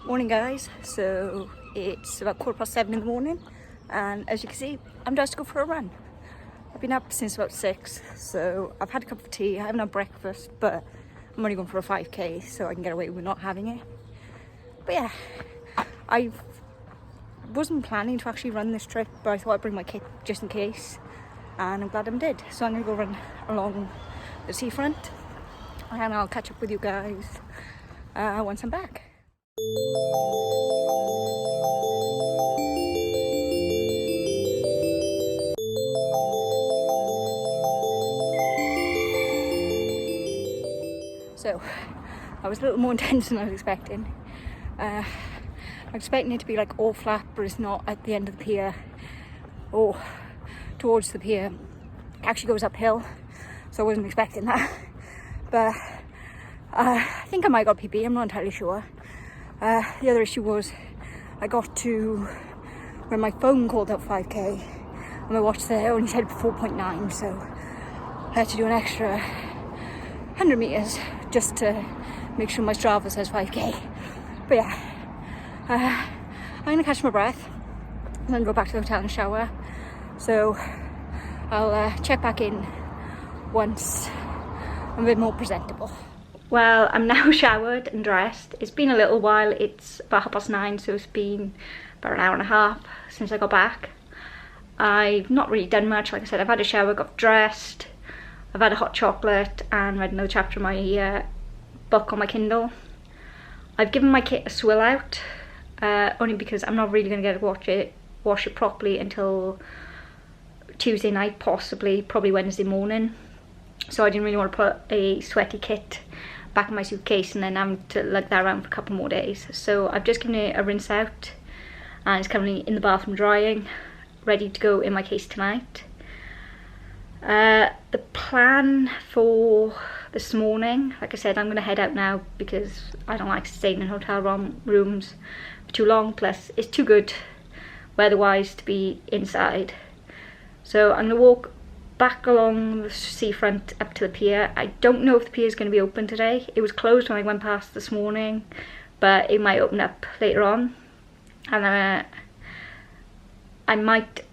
Morning guys, so it's about 7:15 in the morning and as you can see I'm dressed to go for a run. I've been up since about 6, so I've had a cup of tea, I haven't had breakfast, but I'm only going for a 5k so I can get away with not having it. But yeah, I wasn't planning to actually run this trip, but I thought I'd bring my kit just in case, and I'm glad I did. So I'm going to go run along the seafront and I'll catch up with you guys once I'm back. So that was a little more intense than I was expecting. I'm expecting it to be like all flat, but it's not at the end of the pier or towards the pier. It actually goes uphill, so I wasn't expecting that. But I think I might got PB, I'm not entirely sure. The other issue was I got to when my phone called out 5k and my watch there only said 4.9, so I had to do an extra 100 meters just to make sure my Strava says 5k. But yeah, I'm gonna catch my breath and then go back to the hotel and shower. So I'll check back in once I'm a bit more presentable. Well, I'm now showered and dressed. It's been a little while, it's about 9:30, so it's been about an hour and a half since I got back. I've not really done much, like I said, I've had a shower, got dressed, I've had a hot chocolate and read another chapter of my book on my Kindle. I've given my kit a swill out, only because I'm not really going to get to wash it properly until Tuesday night, probably Wednesday morning. So I didn't really want to put a sweaty kit back in my suitcase and then having to lug that around for a couple more days. So I've just given it a rinse out and it's currently in the bathroom drying, ready to go in my case tonight. The plan for this morning, like I said, I'm going to head out now because I don't like staying in hotel rooms for too long, plus it's too good weather-wise to be inside. So I'm going to walk back along the seafront up to the pier. I don't know if the pier is going to be open today. It was closed when I went past this morning, but it might open up later on. And I might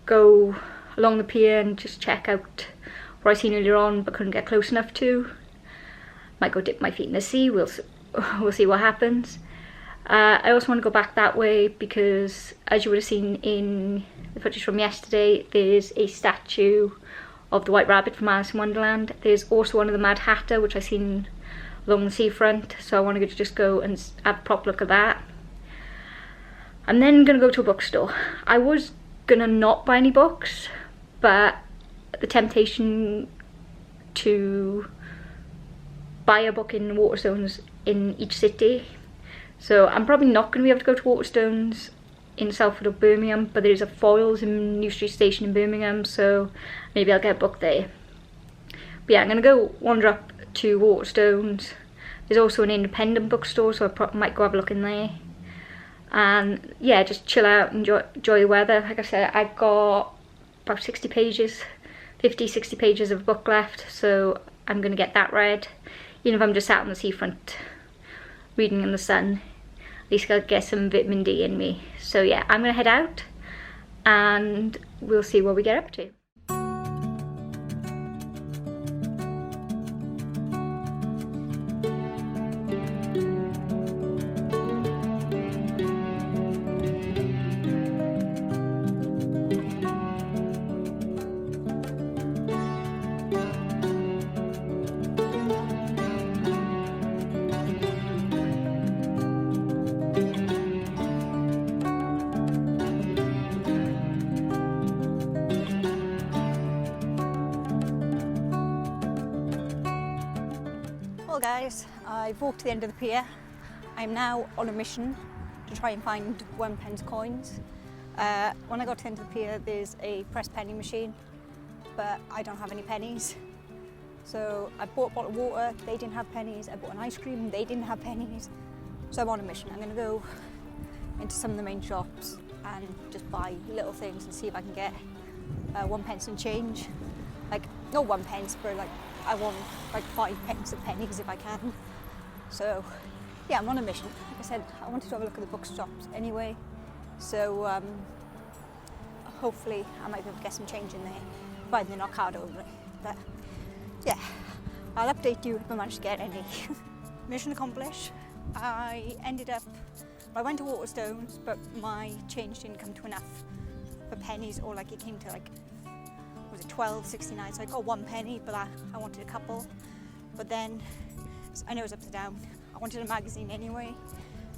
go along the pier and just check out what I seen earlier on but couldn't get close enough to. Might go dip my feet in the sea, we'll see what happens. I also want to go back that way because, as you would have seen in the footage from yesterday, there's a statue of the White Rabbit from Alice in Wonderland. There's also one of the Mad Hatter, which I've seen along the seafront, so I want to just go and have a proper look at that. I'm then going to go to a bookstore. I was going to not buy any books, but the temptation to buy a book in Waterstones in each city. So I'm probably not going to be able to go to Waterstones in Salford or Birmingham, but there's a Foyles in New Street Station in Birmingham, so maybe I'll get a book there. But yeah, I'm going to go wander up to Waterstones. There's also an independent bookstore, so I might go have a look in there. And yeah, just chill out and enjoy the weather. Like I said, I've got about 60 pages of book left, so I'm going to get that read. Even if I'm just sat on the seafront reading in the sun, at least I'll get some vitamin D in me. So yeah, I'm going to head out and we'll see what we get up to. Well guys, I've walked to the end of the pier. I'm now on a mission to try and find 1p coins. When I got to the end of the pier, there's a press penny machine, but I don't have any pennies. So I bought a bottle of water, they didn't have pennies. I bought an ice cream, they didn't have pennies. So I'm on a mission. I'm going to go into some of the main shops and just buy little things and see if I can get 1p and change. Like, not 1p, but like I want like 5p of pennies if I can. So yeah, I'm on a mission. Like I said, I wanted to have a look at the bookshops anyway, so hopefully I might be able to get some change in there, provided they're not card over it. But yeah, I'll update you if I manage to get any. Mission accomplished. I went to Waterstones, but my change didn't come to enough for pennies, or like it came to like, was it $12.69, so I got 1 penny, but I wanted a couple. But then, I know it was upside down, I wanted a magazine anyway,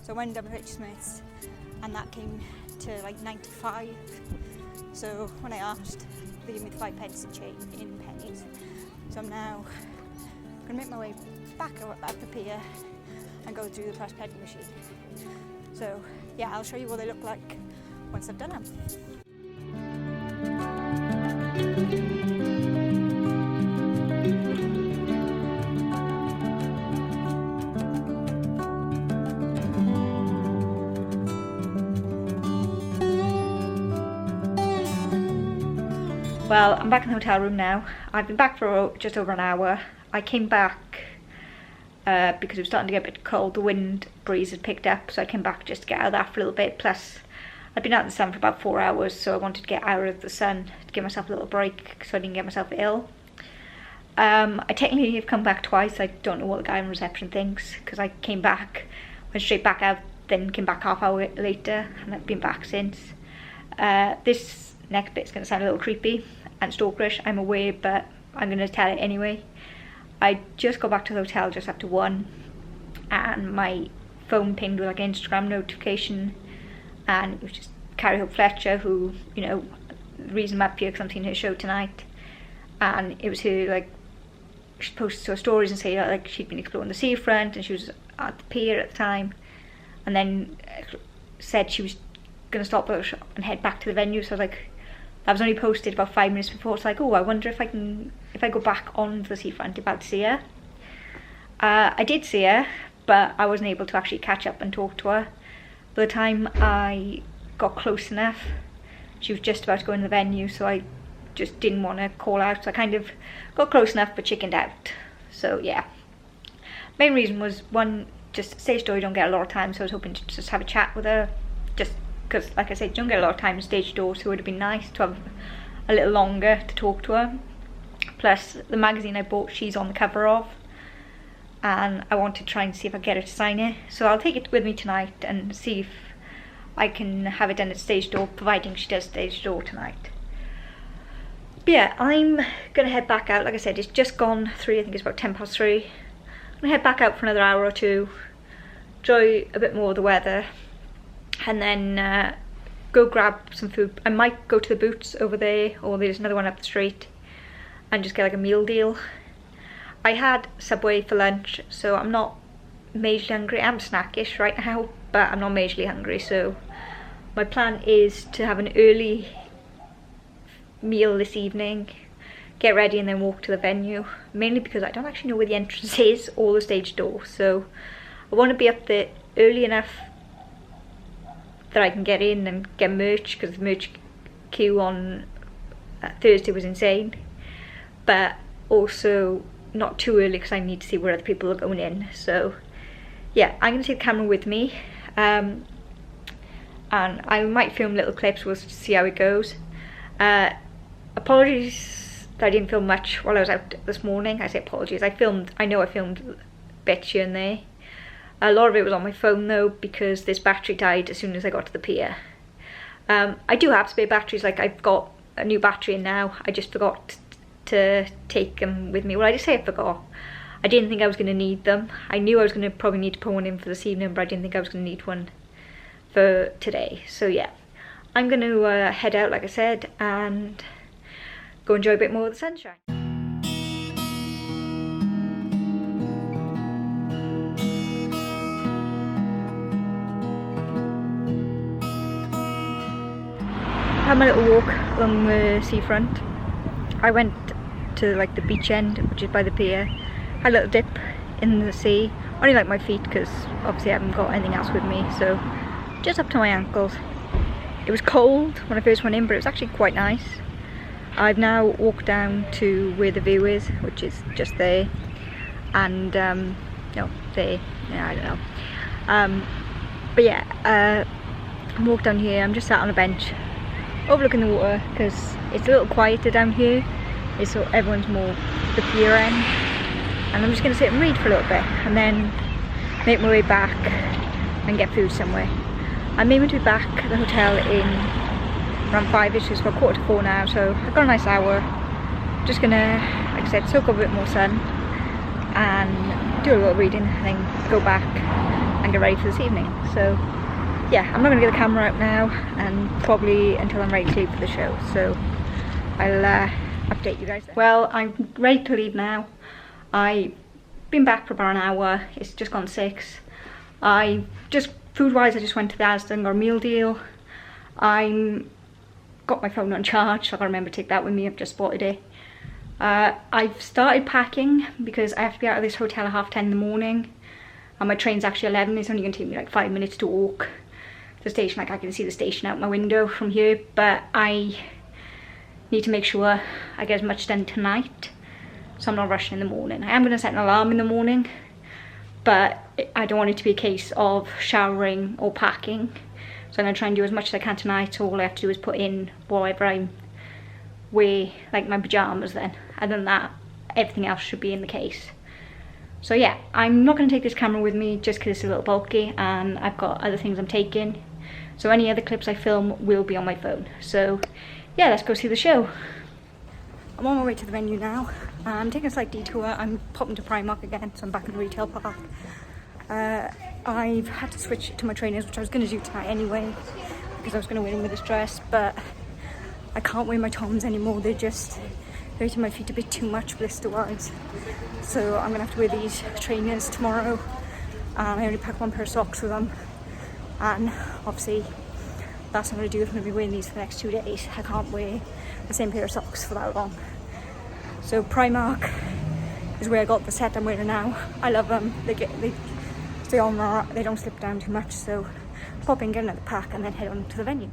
so I went to WH Smith's, and that came to like 95. So when I asked, they gave me the 5 pence in pennies. So I'm now going to make my way back up the pier and go through the press penny machine. So yeah, I'll show you what they look like once I've done them. Well, I'm back in the hotel room now. I've been back for just over an hour. I came back because it was starting to get a bit cold. The wind breeze had picked up, so I came back just to get out of that for a little bit. Plus, I'd been out in the sun for about 4 hours, so I wanted to get out of the sun to give myself a little break so I didn't get myself ill. I technically have come back twice. I don't know what the guy in reception thinks, because I came back, went straight back out, then came back half hour later, and I've been back since. This next bit's going to sound a little creepy and stalkerish, I'm aware, but I'm going to tell it anyway. I just got back to the hotel just after 1, and my phone pinged with like an Instagram notification, and it was just Carrie Hope Fletcher, who, you know, the reason I'm up here because I'm seeing her show tonight, and it was her, like, she posted her stories and say like she'd been exploring the seafront and she was at the pier at the time, and then said she was going to stop and head back to the venue. So I was like, that was only posted about 5 minutes before. It's like, oh, I wonder if I go back on the seafront about to see her. I did see her, but I wasn't able to actually catch up and talk to her. By the time I got close enough, she was just about to go in the venue, so I just didn't want to call out. So I kind of got close enough but chickened out. So yeah, main reason was, one, just stage door you don't get a lot of time, so I was hoping to just have a chat with her, just because, like I said, you don't get a lot of time in stage door, so it would have been nice to have a little longer to talk to her. Plus, the magazine I bought, she's on the cover of, and I want to try and see if I can get her to sign it. So I'll take it with me tonight and see if I can have it done at stage door, providing she does stage door tonight. But yeah, I'm going to head back out. Like I said, it's just gone 3, I think it's about 3:10. I'm going to head back out for another hour or two, enjoy a bit more of the weather, and then go grab some food. I might go to the Boots over there, or there's another one up the street, and just get like a meal deal. I had Subway for lunch, so I'm not majorly hungry. I'm snackish right now, but I'm not majorly hungry, so my plan is to have an early meal this evening, get ready, and then walk to the venue, mainly because I don't actually know where the entrance is or the stage door, so I want to be up there early enough that I can get in and get merch, because the merch queue on Thursday was insane, but also not too early because I need to see where other people are going in. So yeah, I'm going to take the camera with me, and I might film little clips. We'll see how it goes. Apologies that I didn't film much while I was out this morning. I say apologies, I know I filmed bits here and there. A lot of it was on my phone though, because this battery died as soon as I got to the pier. I do have spare batteries, like I've got a new battery in now. I just forgot to take them with me. Well, I just say I forgot. I didn't think I was going to need them. I knew I was going to probably need to put one in for this evening, but I didn't think I was going to need one for today. So yeah, I'm going to head out, like I said, and go enjoy a bit more of the sunshine. I had my little walk along the seafront. I went to like the beach end, which is by the pier. Had a little dip in the sea. Only like my feet, because obviously I haven't got anything else with me, so just up to my ankles. It was cold when I first went in, but it was actually quite nice. I've now walked down to where the view is, which is just there, and no, there, yeah, I don't know. But yeah, I walked down here. I'm just sat on a bench overlooking the water because it's a little quieter down here. It's so everyone's more the pier end, and I'm just going to sit and read for a little bit and then make my way back and get food somewhere. I'm aiming to be back at the hotel in around 5ish. It's about 3:45 now, so I've got a nice hour. Just gonna, like I said, soak up a bit more sun and do a little reading and then go back and get ready for this evening. So yeah, I'm not going to get the camera out now and probably until I'm ready to leave for the show, so I'll update you guys then. Well, I'm ready to leave now. I've been back for about an hour. It's just gone 6. Food wise, I just went to the Asda and got a meal deal. I got my phone on charge, so I've got to remember to take that with me. I've just spotted it. I've started packing because I have to be out of this hotel at 10:30 in the morning, and my train's actually 11. It's only going to take me like 5 minutes to walk to the station. Like, I can see the station out my window from here, but I need to make sure I get as much done tonight, so I'm not rushing in the morning. I am going to set an alarm in the morning, but I don't want it to be a case of showering or packing, so I'm going to try and do as much as I can tonight. So all I have to do is put in whatever I wear, like my pyjamas then. Other than that, everything else should be in the case. So yeah, I'm not going to take this camera with me just because it's a little bulky and I've got other things I'm taking. So any other clips I film will be on my phone. So yeah, let's go see the show. I'm on my way to the venue now. I'm taking a slight detour. I'm popping to Primark again, so I'm back in the retail park. I've had to switch to my trainers, which I was going to do tonight anyway, because I was going to wear them with this dress, but I can't wear my Toms anymore. They're just hurting my feet a bit too much blister wise. So I'm going to have to wear these trainers tomorrow. I only pack one pair of socks with them, and obviously that's what I'm going to do if I'm going to be wearing these for the next 2 days. I can't wear the same pair of socks for that long. So Primark is where I got the set I'm wearing now. I love them. They stay on that. They don't slip down too much. So pop in, get another pack, and then head on to the venue.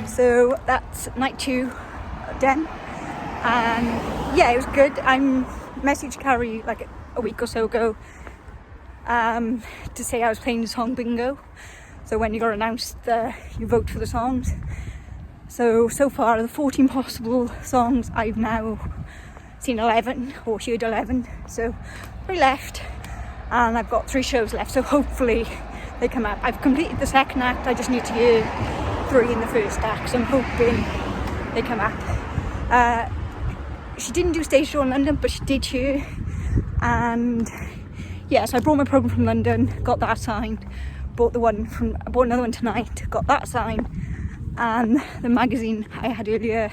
So that's night 2 done, and yeah, it was good. I messaged Carrie like a week or so ago to say I was playing the song bingo. So when you got announced, you vote for the songs. So far, of the 14 possible songs, I've now seen 11 or heard 11. So 3 left, and I've got 3 shows left. So hopefully they come out. I've completed the second act. I just need to hear 3 in the first act, so I'm hoping they come up. She didn't do stage show in London, but she did here, and yeah, so I brought my programme from London, got that signed, bought another one tonight, got that signed, and the magazine I had earlier,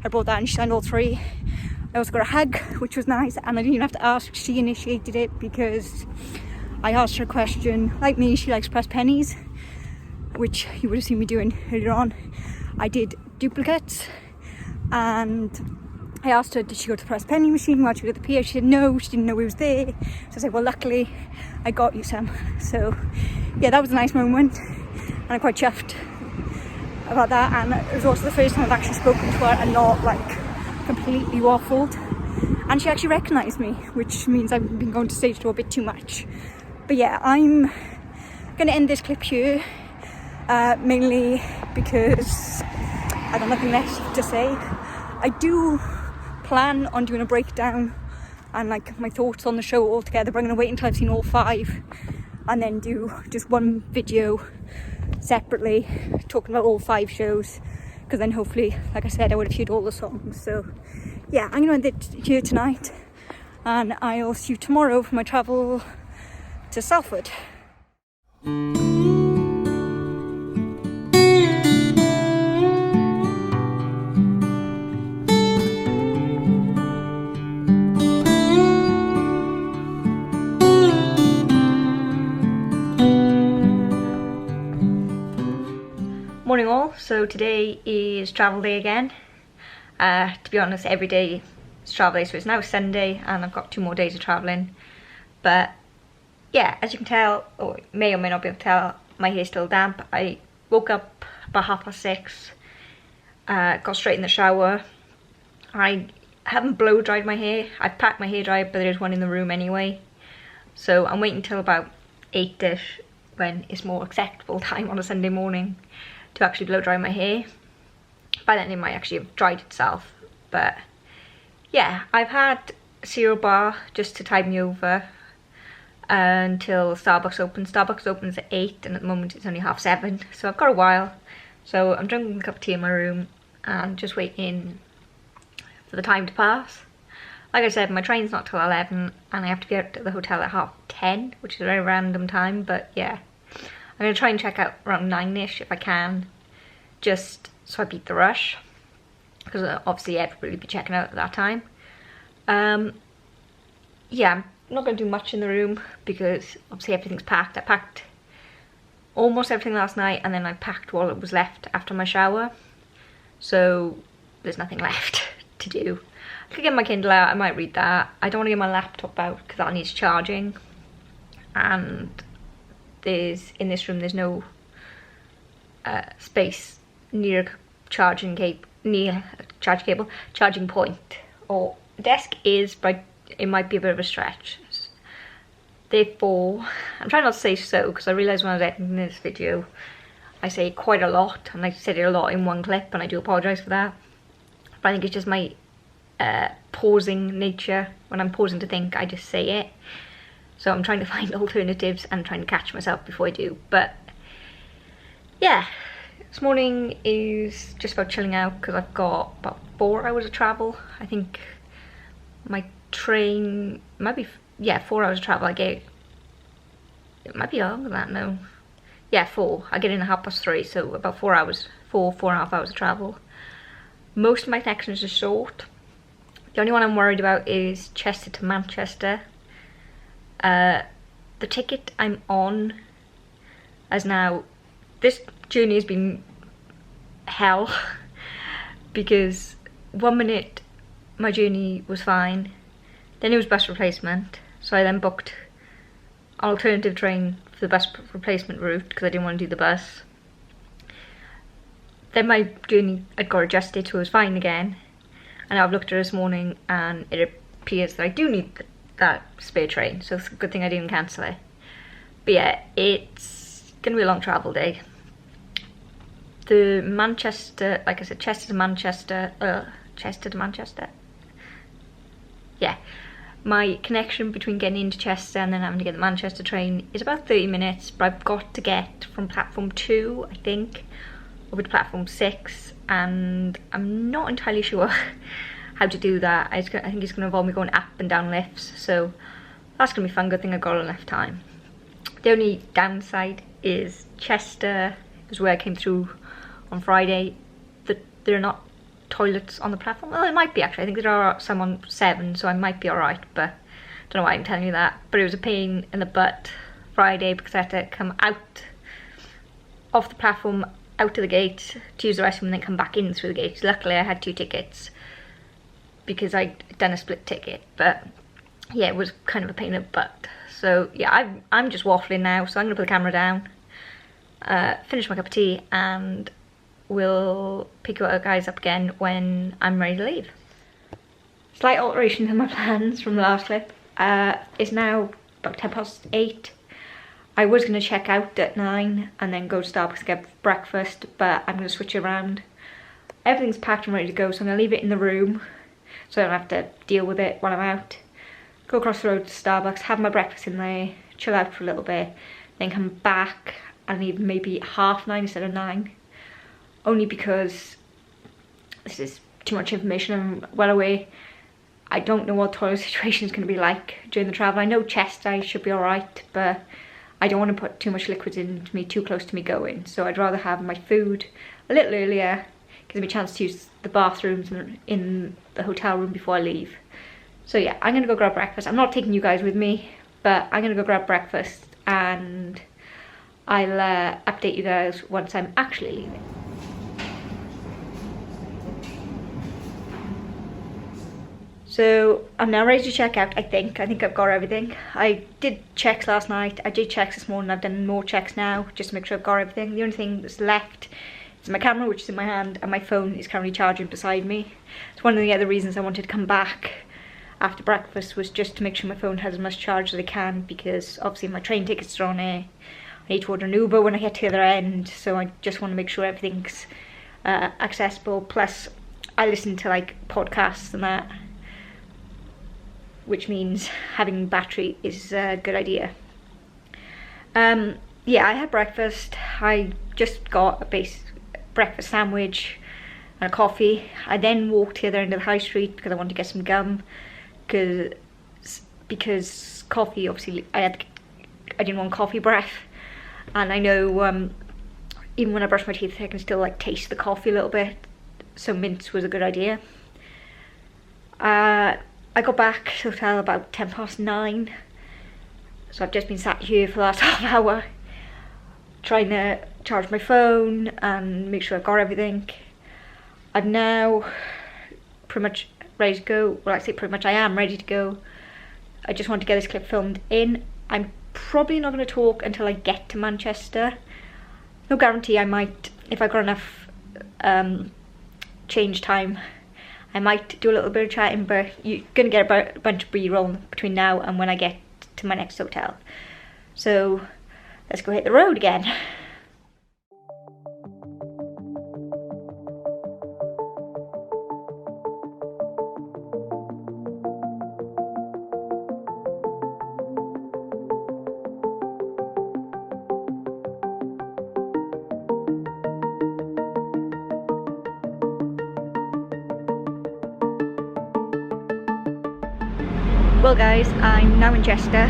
I brought that and she signed all 3. I also got a hug, which was nice, and I didn't even have to ask, she initiated it because I asked her a question. Like me, she likes pressed pennies, which you would have seen me doing earlier on. I did duplicates, and I asked her, did she go to the press penny machine while she was at the pier? She said no, she didn't know we was there. So I said, well, luckily I got you some. So yeah, that was a nice moment, and I'm quite chuffed about that. And it was also the first time I've actually spoken to her and not like completely waffled, and she actually recognised me, which means I've been going to stage door a bit too much. But yeah, I'm gonna end this clip here, mainly because I got nothing left to say. I do plan on doing a breakdown and like my thoughts on the show altogether, but I'm going to wait until I've seen all 5 and then do just one video separately talking about all 5 shows, because then hopefully, like I said, I would have heard all the songs. So yeah, I'm going to end it here tonight, and I'll see you tomorrow for my travel to Salford. Morning all, so today is travel day again. To be honest, every day travel day. So it's now Sunday and I've got 2 more days of travelling. But yeah, as you can tell, or may or may not be able to tell, my hair's still damp. I woke up about 6:30, got straight in the shower. I haven't blow dried my hair. I packed my hairdryer, but there's one in the room anyway. So I'm waiting until about 8ish, when it's more acceptable time on a Sunday morning to actually blow dry my hair. By then it might actually have dried itself. But yeah, I've had a cereal bar just to tide me over until Starbucks opens. Starbucks opens at 8 and at the moment it's only 7:30, so I've got a while. So I'm drinking a cup of tea in my room and just waiting for the time to pass. Like I said, my train's not till 11 and I have to be out at the hotel at 10:30, which is a very random time, but yeah. I'm going to try and check out around 9ish if I can, just so I beat the rush, because obviously everybody will be checking out at that time. Yeah, I'm not going to do much in the room because obviously everything's packed. I packed almost everything last night and then I packed all that was left after my shower, so there's nothing left to do. I could get my Kindle out, I might read that. I don't want to get my laptop out because that needs charging, and in this room there's no space near a charging point. Or desk is, but it might be a bit of a stretch. Therefore, I'm trying not to say so because I realised when I was editing this video I say quite a lot, and I said it a lot in one clip, and I do apologise for that. But I think it's just my pausing nature. When I'm pausing to think, I just say it. So I'm trying to find alternatives and trying to catch myself before I do. But yeah, this morning is just about chilling out because I've got about 4 hours of travel. I think my train might be, yeah, 4 hours of travel. It might be longer than that, no. Yeah, 4. I get in at 3:30, so about 4 hours, 4.5 hours of travel. Most of my connections are short. The only one I'm worried about is Chester to Manchester. The ticket I'm on as now, this journey has been hell because 1 minute my journey was fine, then it was bus replacement, so I then booked an alternative train for the bus replacement route because I didn't want to do the bus. Then my journey had got adjusted, so it was fine again, and I've looked at it this morning and it appears that I do need that spare train, so it's a good thing I didn't cancel it. But yeah, it's gonna be a long travel day. The Manchester, like I said, Chester to Manchester, yeah, my connection between getting into Chester and then having to get the Manchester train is about 30 minutes, but I've got to get from platform 2, I think, over to platform 6, and I'm not entirely sure how to do that. I think it's going to involve me going up and down lifts, so that's going to be fun. Good thing I've got enough time. The only downside is Chester is where I came through on Friday. There are not toilets on the platform. Well, it might be actually. I think there are some on 7, so I might be alright, but I don't know why I'm telling you that. But it was a pain in the butt Friday because I had to come out off the platform, out to the gate to use the restroom and then come back in through the gate. Luckily I had 2 tickets because I'd done a split ticket, but yeah, it was kind of a pain in the butt. So yeah, I'm just waffling now, so I'm gonna put the camera down, finish my cup of tea, and we'll pick you guys up again when I'm ready to leave. Slight alteration in my plans from the last clip. It's now about 8:10. I was gonna check out at 9 and then go to Starbucks to get breakfast, but I'm gonna switch it around. Everything's packed and ready to go, so I'm gonna leave it in the room so I don't have to deal with it while I'm out. Go across the road to Starbucks, have my breakfast in there, chill out for a little bit, then come back and leave maybe 9:30 instead of 9. Only because this is too much information. I'm well aware. I don't know what the toilet situation is going to be like during the travel. I know Chester I should be alright, but I don't want to put too much liquids into me too close to me going. So I'd rather have my food a little earlier, gives me a chance to use the bathrooms in the hotel room before I leave. So yeah, I'm gonna go grab breakfast. I'm not taking you guys with me, but I'm gonna go grab breakfast and I'll update you guys once I'm actually leaving. So I'm now ready to check out. I think I've got everything. I did checks last night, I did checks this morning, I've done more checks now just to make sure I've got everything. The only thing that's left is my camera, which is in my hand, and my phone is currently charging beside me. It's one of the other reasons I wanted to come back after breakfast, was just to make sure my phone has as much charge as I can, because obviously my train tickets are on there. I need to order an Uber when I get to the other end, so I just want to make sure everything's accessible. Plus I listen to like podcasts and that, which means having battery is a good idea. Yeah, I had breakfast. I just got a base breakfast sandwich and a coffee. I then walked to the other end of the high street because I wanted to get some gum, because coffee, obviously I didn't want coffee breath, and I know even when I brush my teeth I can still like taste the coffee a little bit, so mints was a good idea. I got back to the hotel about 9:10, so I've just been sat here for the last half hour trying to charge my phone and make sure I've got everything. I'm now pretty much ready to go. Well, I say pretty much, I am ready to go. I just want to get this clip filmed in. I'm probably not going to talk until I get to Manchester. No guarantee, I might, if I've got enough change time, I might do a little bit of chatting, but you're going to get a bunch of b-roll between now and when I get to my next hotel. So let's go hit the road again. Well guys, I'm now in Chester.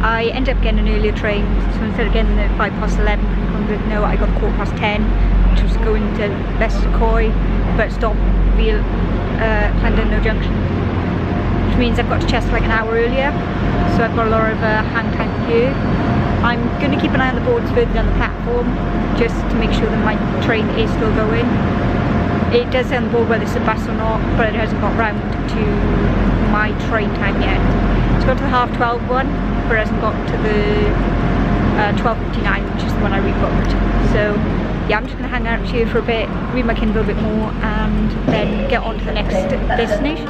I ended up getting an earlier train, so instead of getting the 11:05 from Cumberland, no, I got the 10:15, which was going to Leicester-Coy, but stopped via Llandudno Junction, which means I've got to Chester like an hour earlier, so I've got a lot of hang time here. I'm going to keep an eye on the boards further down the platform, just to make sure that my train is still going. It does say on the board whether it's a bus or not, but it hasn't got round to my train time yet. It's got to the 12:30 one, but it hasn't got to the 12:59, which is the one I rebooked. So yeah, I'm just going to hang out here for a bit, read my Kindle a bit more, and then get on to the next destination.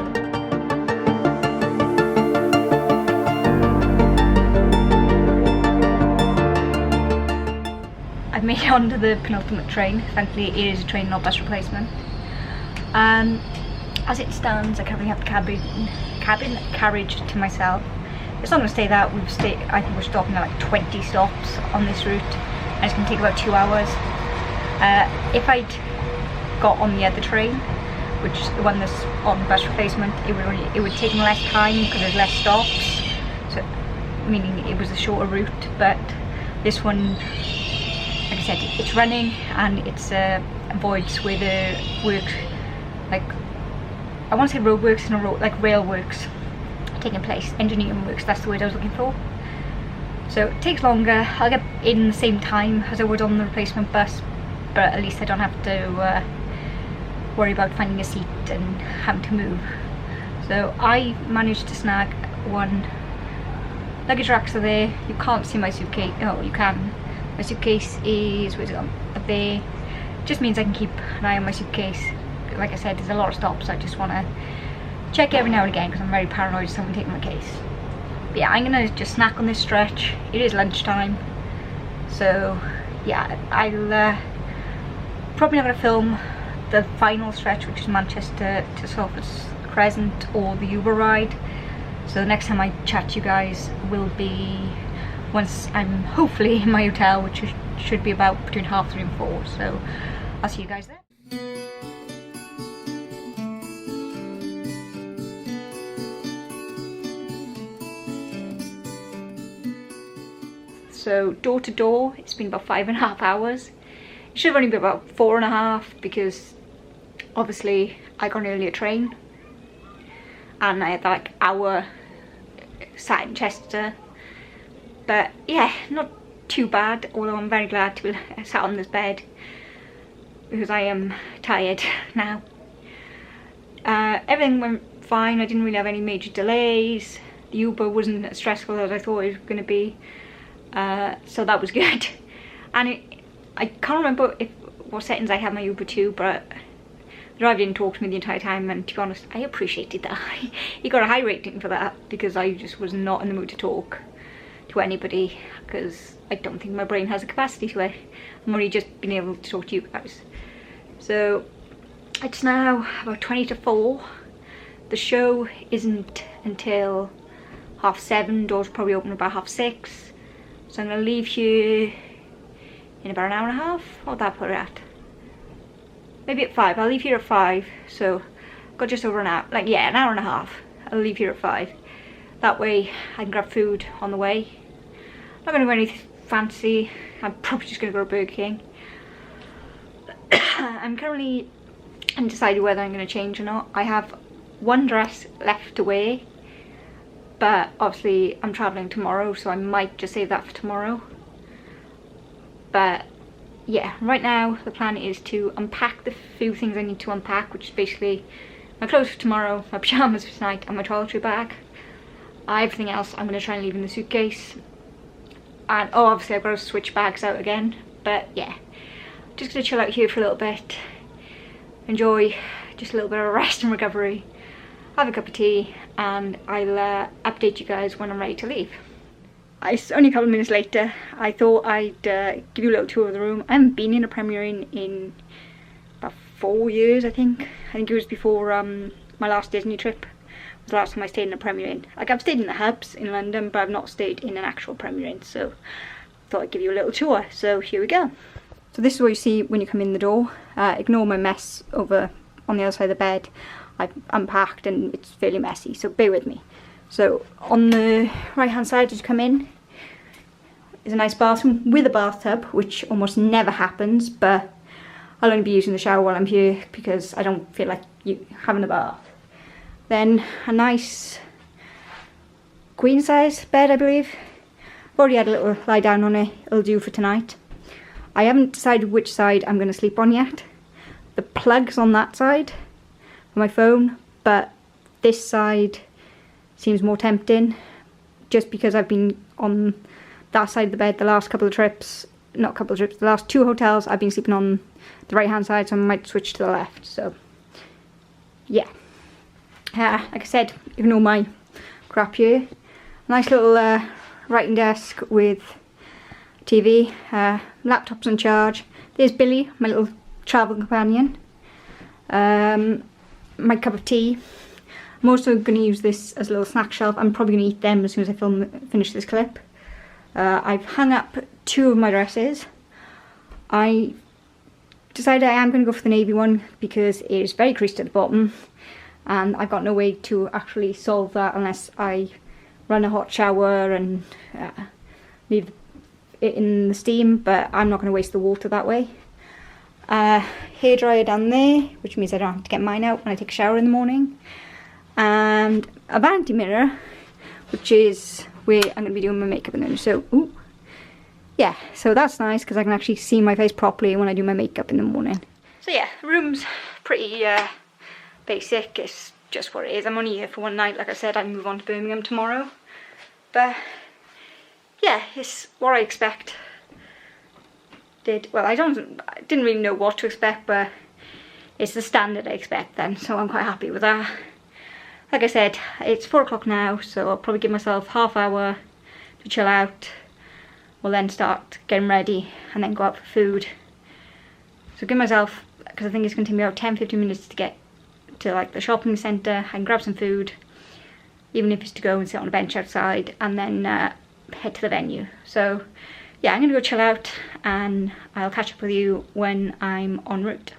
I've made it onto the penultimate train. Thankfully it is a train, not bus replacement. As it stands, I currently have the cabin carriage to myself. It's not going to stay that. I think we're stopping at like 20 stops on this route, and it's going to take about 2 hours. If I'd got on the other train, which is the one that's on bus replacement, it would take me less time because there's less stops, so meaning it was a shorter route. But this one, like I said, it's running, and it's avoids where the work, like I want to say roadworks and like rail works taking place, engineering works, that's the word I was looking for. So it takes longer. I'll get in the same time as I would on the replacement bus, but at least I don't have to worry about finding a seat and having to move. So I managed to snag one. Luggage racks are there. You can't see my suitcase. Oh, you can. My suitcase is, where's it gone? Up there. Just means I can keep an eye on my suitcase. Like I said, there's a lot of stops. I just want to check every now and again because I'm very paranoid of someone taking my case. But yeah, I'm gonna just snack on this stretch. It is lunchtime, so yeah, I'll probably not gonna film the final stretch, which is Manchester to Salford's Crescent or the Uber ride. So the next time I chat to you guys will be once I'm hopefully in my hotel, which should be about between 3:30 and 4. So I'll see you guys there. So door to door, it's been about 5.5 hours. It should have only been about 4.5 because obviously I got an earlier train and I had that like hour sat in Chester. But yeah, not too bad, although I'm very glad to be sat on this bed because I am tired now. Everything went fine. I didn't really have any major delays. The Uber wasn't as stressful as I thought it was going to be, so that was good. And I can't remember what settings I had my Uber to, but the driver didn't talk to me the entire time, and to be honest, I appreciated that. He got a high rating for that, because I just was not in the mood to talk to anybody, because I don't think my brain has the capacity to it. I'm only just being able to talk to you guys. So it's now about 20 to 4. The show isn't until 7:30. Doors probably open about 6:30. So I'm gonna leave here in about an hour and a half. What would that put it at? Maybe at 5. I'll leave here at 5. So I've got just over an hour, like, yeah, an hour and a half. I'll leave here at 5. That way I can grab food on the way. Not gonna go anything fancy. I'm probably just gonna go to Burger King. I'm currently undecided whether I'm gonna change or not. I have one dress left to wear, but obviously I'm traveling tomorrow, so I might just save that for tomorrow. But yeah, right now the plan is to unpack the few things I need to unpack, which is basically my clothes for tomorrow, my pyjamas for tonight, and my toiletry bag. Everything else I'm going to try and leave in the suitcase. And oh, obviously I've got to switch bags out again. But yeah, just going to chill out here for a little bit, enjoy just a little bit of rest and recovery, have a cup of tea, and I'll update you guys when I'm ready to leave. It's only a couple of minutes later. I thought I'd give you a little tour of the room. I haven't been in a Premier Inn in about 4 years, I think. I think it was before my last Disney trip. Was the last time I stayed in a Premier Inn. Like, I've stayed in the hubs in London, but I've not stayed in an actual Premier Inn. So I thought I'd give you a little tour. So here we go. So this is what you see when you come in the door. Ignore my mess over on the other side of the bed. I've unpacked and it's fairly messy, so bear with me. So on the right hand side as you come in is a nice bathroom with a bathtub, which almost never happens, but I'll only be using the shower while I'm here because I don't feel like having a bath. Then a nice queen size bed, I believe. I've already had a little lie down on it. It'll do for tonight. I haven't decided which side I'm going to sleep on yet. The plug's on that side on my phone, but this side seems more tempting just because I've been on that side of the bed the last couple of trips. Not couple of trips, the last 2 hotels I've been sleeping on the right hand side, so I might switch to the left. So yeah, like I said, ignore my crap here. Nice little writing desk with TV, laptops on charge. There's Billy, my little travel companion. My cup of tea. I'm also going to use this as a little snack shelf. I'm probably going to eat them as soon as I finish this clip. I've hung up 2 of my dresses. I decided I am going to go for the navy one because it is very creased at the bottom, and I've got no way to actually solve that unless I run a hot shower and leave it in the steam, but I'm not going to waste the water that way. Hairdryer down there, which means I don't have to get mine out when I take a shower in the morning. And a vanity mirror, which is where I'm going to be doing my makeup in the morning. So, ooh, yeah, so that's nice because I can actually see my face properly when I do my makeup in the morning. So yeah, the room's pretty basic. It's just what it is. I'm only here for one night. Like I said, I move on to Birmingham tomorrow. But yeah, it's what I expect. Well, I didn't really know what to expect, but it's the standard I expect then, so I'm quite happy with that. Like I said, it's 4 o'clock now, so I'll probably give myself half hour to chill out. We'll then start getting ready and then go out for food. So give myself, because I think it's going to take me about 10-15 minutes to get to like the shopping centre. I can grab some food, even if it's to go and sit on a bench outside, and then head to the venue. So yeah, I'm going to go chill out and I'll catch up with you when I'm en route.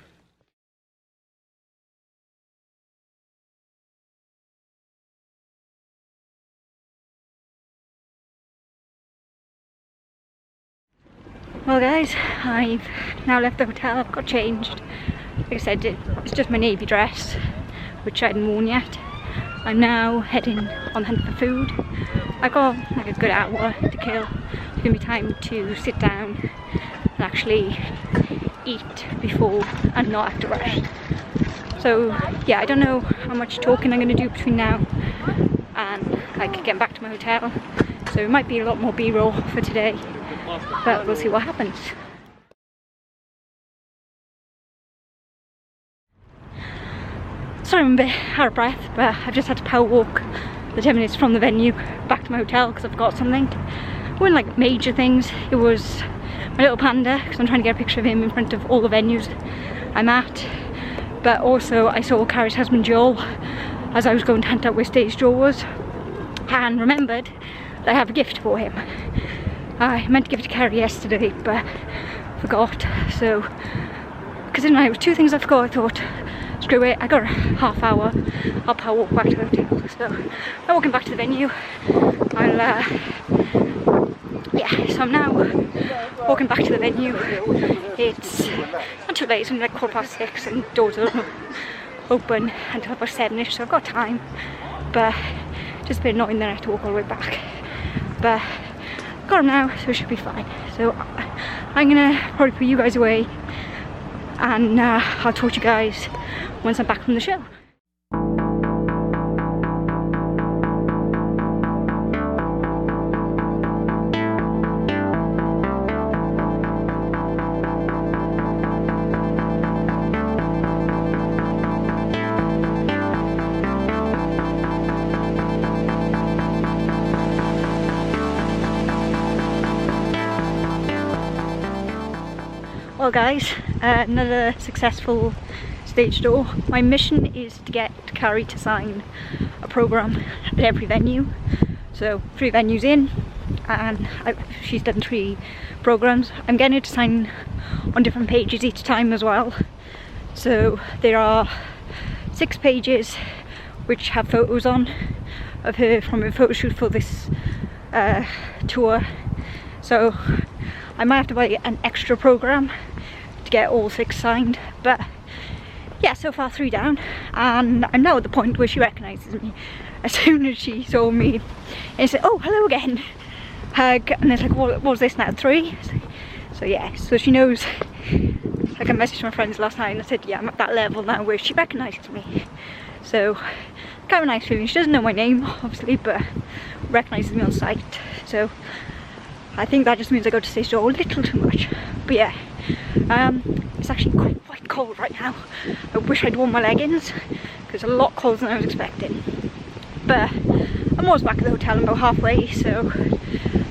Well guys, I've now left the hotel. I've got changed. Like I said, it's just my navy dress, which I hadn't worn yet. I'm now heading on the hunt for food. I've got like a good hour to kill. It's going to be time to sit down and actually eat before and not have to rush. So yeah, I don't know how much talking I'm going to do between now and like getting back to my hotel, so it might be a lot more b-roll for today, but we'll see what happens. Sorry, I'm a bit out of breath, but I've just had to power walk the 10 minutes from the venue back to my hotel because I forgot something. It wasn't like major things, it was my little panda, because I'm trying to get a picture of him in front of all the venues I'm at. But also I saw Carrie's husband Joel as I was going to hunt out where Stage Door was, and remembered that I have a gift for him. I meant to give it to Carrie yesterday but forgot, so considering it was two things I forgot, I thought screw it, I got a half hour, I'll power walk back to the hotel. So I'm walking back to the venue. Yeah, so I'm now walking back to the venue. It's not too late, it's only like 6:15 and doors are open until about 7ish, so I've got time, but just a bit annoying that I have to walk all the way back, but I've got them now, so it should be fine. So I'm gonna probably put you guys away, and I'll talk to you guys once I'm back from the show. Well guys, another successful Stage Door. My mission is to get Carrie to sign a programme at every venue. So 3 venues in, and she's done 3 programmes. I'm getting her to sign on different pages each time as well. So there are 6 pages which have photos on of her from her photo shoot for this tour. So I might have to buy an extra programme to get all 6 signed, but yeah, so far 3 down, and I'm now at the point where she recognises me. As soon as she saw me, and said, "Oh, hello again," hug, and it's like, what was this now, 3? So yeah, so she knows. Like I messaged my friends last night and I said, yeah, I'm at that level now where she recognises me. So kind of a nice feeling. She doesn't know my name obviously, but recognises me on sight. So I think that just means I go to Stage Door a little too much. But yeah, it's actually quite cold right now. I wish I'd worn my leggings because it's a lot colder than I was expecting. But I'm almost back at the hotel. I'm about halfway, so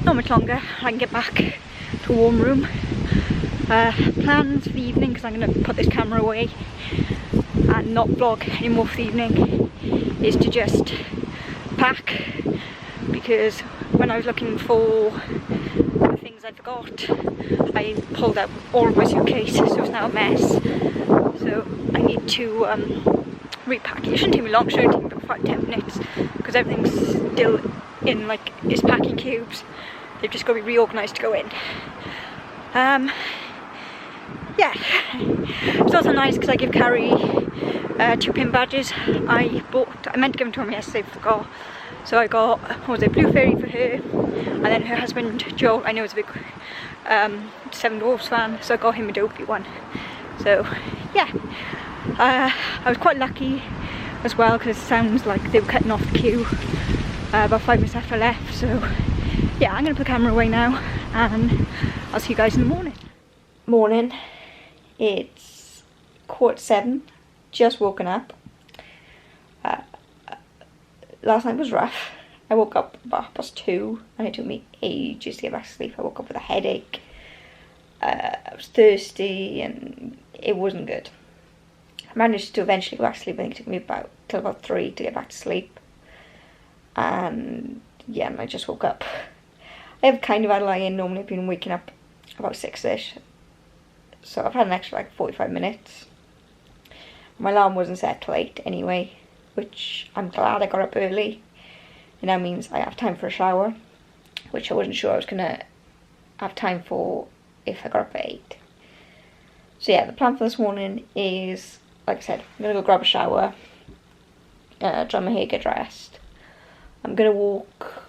not much longer. I can get back to a warm room. Plans for the evening, because I'm going to put this camera away and not vlog anymore for the evening, is to just pack, because when I was looking for the things I forgot, I pulled out all of my suitcase, so it's now a mess. So I need to repack. It shouldn't take me long, it should only take me about 5-10 minutes, because everything's still in like its packing cubes. They've just got to be reorganised to go in. Yeah, it's also nice because I give Carrie 2 pin badges. I meant to give them to him yesterday, but forgot. So I got, what was it, Blue Fairy for her, and then her husband Joel, I know is a big Seven Dwarfs fan, so I got him a Dopey one. So yeah, I was quite lucky as well, because it sounds like they were cutting off the queue about 5 minutes after I left. So yeah, I'm going to put the camera away now, and I'll see you guys in the morning. Morning, it's 7:15, just woken up. Last night was rough. I woke up about 2:30 and it took me ages to get back to sleep. I woke up with a headache, I was thirsty and it wasn't good. I managed to eventually go back to sleep. I think it took me till about 3 to get back to sleep. And yeah, and I just woke up. I have kind of had a lie in. Normally I've been waking up about 6ish. So I've had an extra like 45 minutes. My alarm wasn't set till 8 anyway, which I'm glad I got up early. It now means I have time for a shower, which I wasn't sure I was gonna have time for if I got up at 8. So yeah, the plan for this morning is, like I said, I'm gonna go grab a shower, dry my hair, get dressed. I'm gonna walk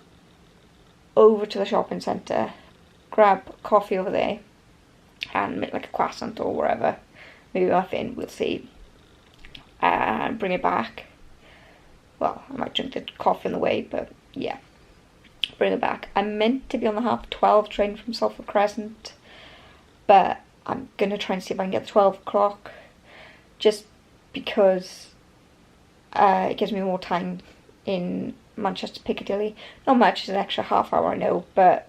over to the shopping centre, grab coffee over there, and make like a croissant or whatever, maybe a muffin, we'll see. and bring it back. Well, I might drink the coffee on the way, but yeah, bring it back. I'm meant to be on the 12:30 train from Salford Crescent, but I'm going to try and see if I can get the 12 o'clock, just because it gives me more time in Manchester Piccadilly. Not much, it's an extra half hour, I know, but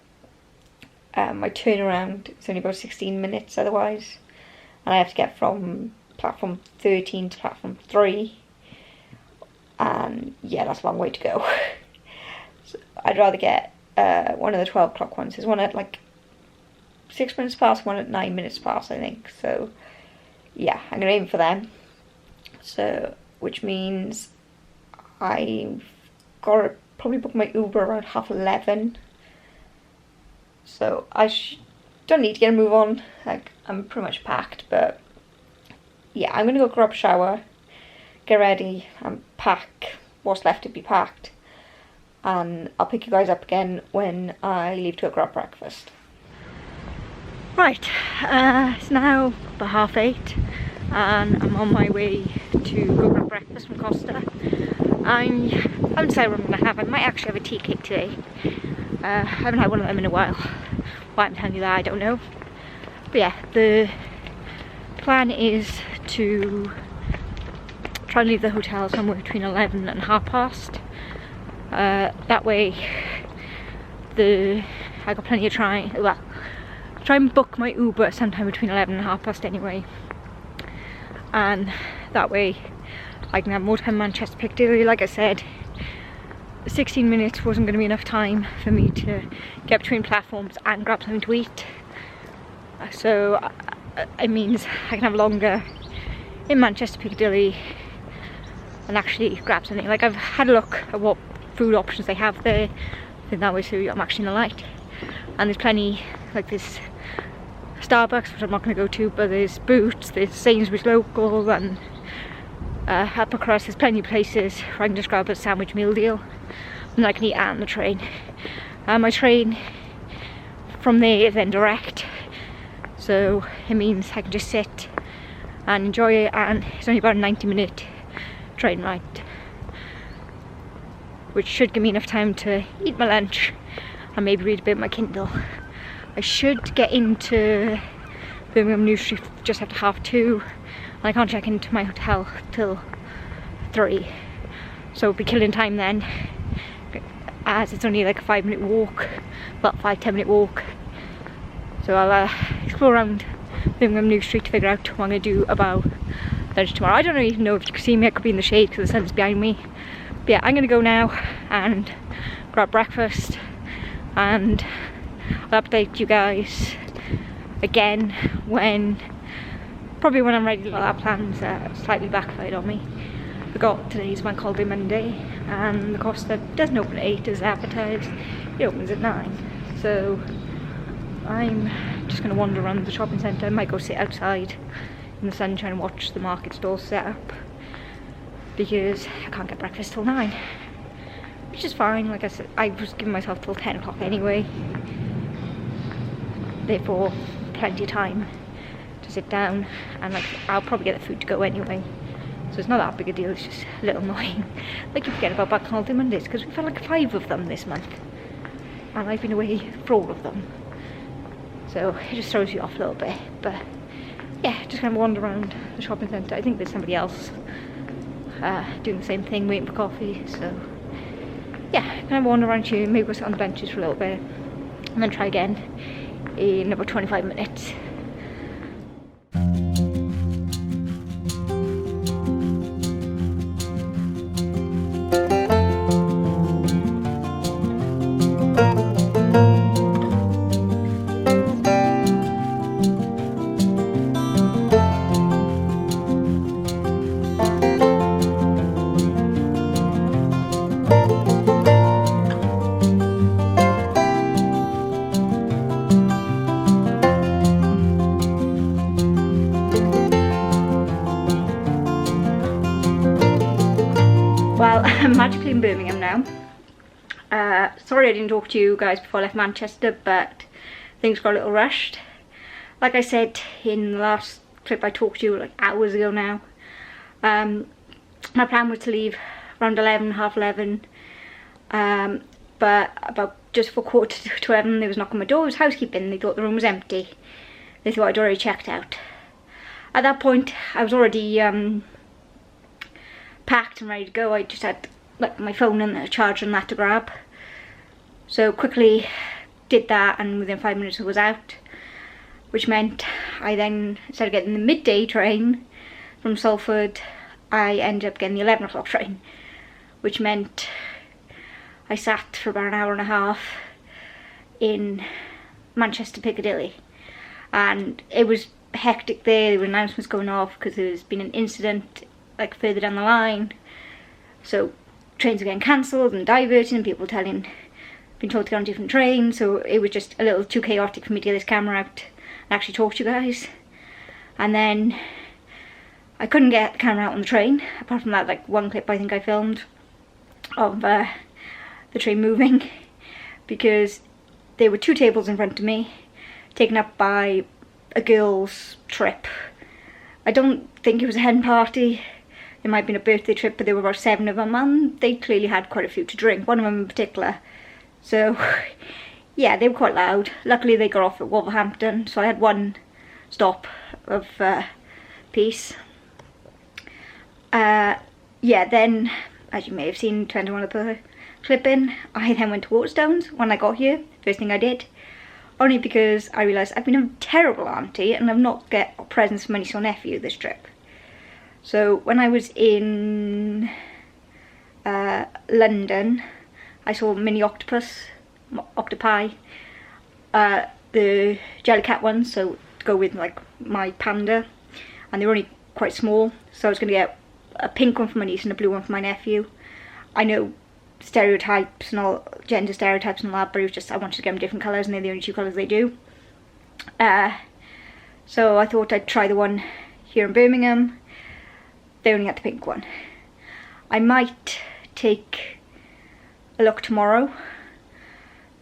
my turnaround is only about 16 minutes otherwise, and I have to get from platform 13 to platform 3, and yeah, that's a long way to go. So I'd rather get one of the 12 o'clock ones. There's one at like 6 minutes past, one at 9 minutes past, I think. So yeah, I'm gonna aim for them. So, which means I've got to probably book my Uber around 11:30. So I don't need to get a move on. Like, I'm pretty much packed, but yeah, I'm gonna go grab a shower, get ready, and pack what's left to be packed, and I'll pick you guys up again when I leave to go grab breakfast. Right, it's now about 8:30, and I'm on my way to go grab breakfast from Costa. I haven't decided what I'm going to have. I might actually have a tea cake today. I haven't had one of them in a while. Why I'm telling you that, I don't know. But yeah, the plan is to try and leave the hotel somewhere between 11 and past. That way, I got plenty of time. Well, try and book my Uber sometime between 11 and past anyway. And that way, I can have more time in Manchester Piccadilly. Like I said, 16 minutes wasn't going to be enough time for me to get between platforms and grab something to eat. So it means I can have longer in Manchester Piccadilly and actually grab something. Like, I've had a look at what food options they have there. I think that way, so I'm actually in the light. And there's plenty, like this Starbucks, which I'm not going to go to, but there's Boots, there's Sainsbury's local, and up across there's plenty of places where I can just grab a sandwich meal deal, and I can eat out on the train. My train from there is then direct, so it means I can just sit and enjoy it, and it's only about a 90-minute train ride, which should give me enough time to eat my lunch and maybe read a bit of my Kindle. I should get into Birmingham New Street just after 2:30, and I can't check into my hotel till 3, so I'll be killing time then, as it's only like a 5-minute walk, about 5-10 minute walk. So I'll explore around Birmingham New Street to figure out what I'm going to do about lunch tomorrow. I don't even know if you can see me, I could be in the shade because the sun's behind me. But yeah, I'm going to go now and grab breakfast, and I'll update you guys again probably when I'm ready. Our plans slightly backfired on me. Forgot today's Bank Holiday Monday, and the Costa doesn't open at 8 as advertised, it opens at 9. So I'm just going to wander around the shopping centre. I might go sit outside in the sunshine and watch the market stalls set up, because I can't get breakfast till 9, which is fine. Like I said, I was giving myself till 10 o'clock anyway, therefore plenty of time to sit down, and like I'll probably get the food to go anyway, so it's not that big a deal. It's just a little annoying. Like, you forget about Bank Holiday Mondays, because we've had like 5 of them this month, and I've been away for all of them, so it just throws you off a little bit. But yeah, just kind of wander around the shopping centre. I think there's somebody else doing the same thing, waiting for coffee. So yeah, kind of wander around here, maybe go sit on the benches for a little bit, and then try again in about 25 minutes. Well, I'm magically in Birmingham now. Sorry I didn't talk to you guys before I left Manchester, but things got a little rushed. Like I said in the last clip I talked to you like hours ago now, my plan was to leave around 11, half 11, but about just for 11:15 there was a knock on my door. It was housekeeping. They thought the room was empty. They thought I'd already checked out. At that point I was already packed and ready to go. I just had like my phone and the charger and that to grab, so quickly did that, and within 5 minutes I was out, which meant I then, instead of getting the midday train from Salford, I ended up getting the 11 o'clock train, which meant I sat for about an hour and a half in Manchester Piccadilly, and it was hectic there. There were announcements going off because there's been an incident like further down the line, so trains were getting cancelled and diverted, and people being told to get on different trains, so it was just a little too chaotic for me to get this camera out and actually talk to you guys. And then I couldn't get the camera out on the train, apart from that like one clip I think I filmed of the train moving, because there were 2 tables in front of me taken up by a girls' trip. I don't think it was a hen party, it might have been a birthday trip, but there were about 7 of them, and they clearly had quite a few to drink, one of them in particular. So yeah, they were quite loud. Luckily they got off at Wolverhampton, so I had one stop of peace. Yeah, then, as you may have seen, depending on the clipping, I then went to Waterstones when I got here, first thing I did, only because I realised I've been a terrible auntie and I've not got presents for my niece or nephew this trip. So when I was in London, I saw mini octopi, the Jellycat ones, so to go with like my panda, and they were only quite small, so I was going to get a pink one for my niece and a blue one for my nephew. I know stereotypes and all, gender stereotypes and all that, but it was just I wanted to get them different colours, and they're the only 2 colours they do. So I thought I'd try the one here in Birmingham. They only had the pink one. I might take a look tomorrow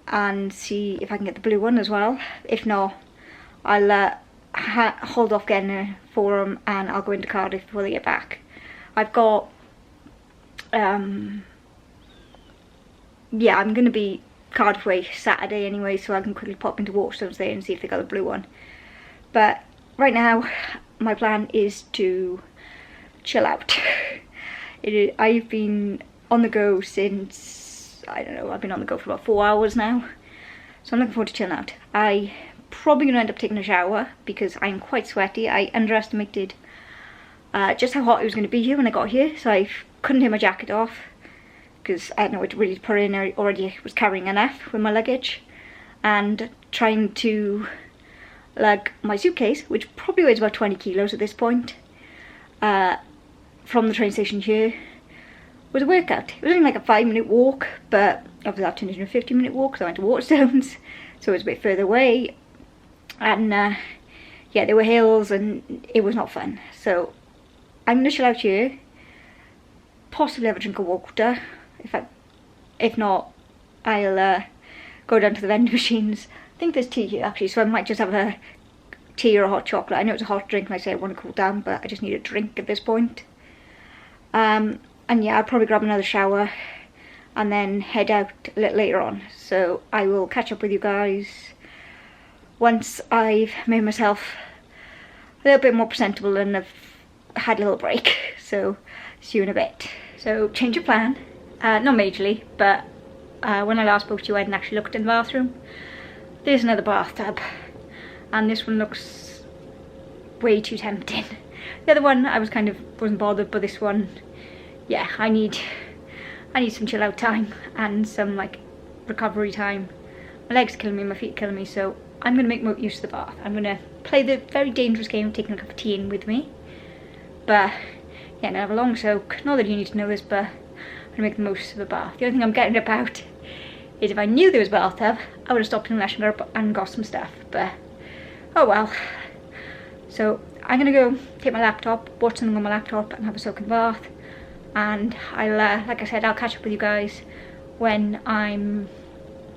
and see if I can get the blue one as well. If not, I'll hold off getting a for them, and I'll go into Cardiff before they get back. I've got yeah, I'm going to be Cardiff way Saturday anyway, so I can quickly pop into Waterstones there and see if they got the blue one. But right now my plan is to chill out. I've been on the go since, I don't know, I've been on the go for about 4 hours now, so I'm looking forward to chilling out. I probably going to end up taking a shower because I'm quite sweaty. I underestimated just how hot it was going to be here when I got here, so I couldn't take my jacket off because I had nowhere to really put it in. I already was carrying enough with my luggage, and trying to lug my suitcase, which probably weighs about 20 kilos at this point, from the train station here was a workout. It was only like a 5-minute walk, but obviously that turned into a 50-minute walk because I went to Waterstones, so it was a bit further away, and yeah, there were hills and it was not fun. So I'm going to chill out here, possibly have a drink of water. If not, I'll go down to the vending machines. I think there's tea here actually, so I might just have a tea or a hot chocolate. I know it's a hot drink and I say I want to cool down, but I just need a drink at this point. And yeah, I'll probably grab another shower and then head out a little later on. So I will catch up with you guys once I've made myself a little bit more presentable and I've had a little break. So see you in a bit. So change of plan, not majorly, but when I last spoke to you I hadn't actually looked in the bathroom. There's another bathtub, and this one looks way too tempting. The other one I wasn't bothered, but this one, yeah, I need some chill out time and some like recovery time. My legs are killing me, my feet are killing me, so I'm gonna make more use of the bath. I'm gonna play the very dangerous game of taking a cup of tea in with me. But yeah, I'm gonna have a long soak. Not that you need to know this, but I'm gonna make the most of the bath. The only thing I'm getting about is if I knew there was a bathtub, I would have stopped in Lush and got some stuff, but oh well. So I'm gonna go take my laptop, watch something on my laptop and have a soak in the bath, and I'll, like I said, I'll catch up with you guys when I'm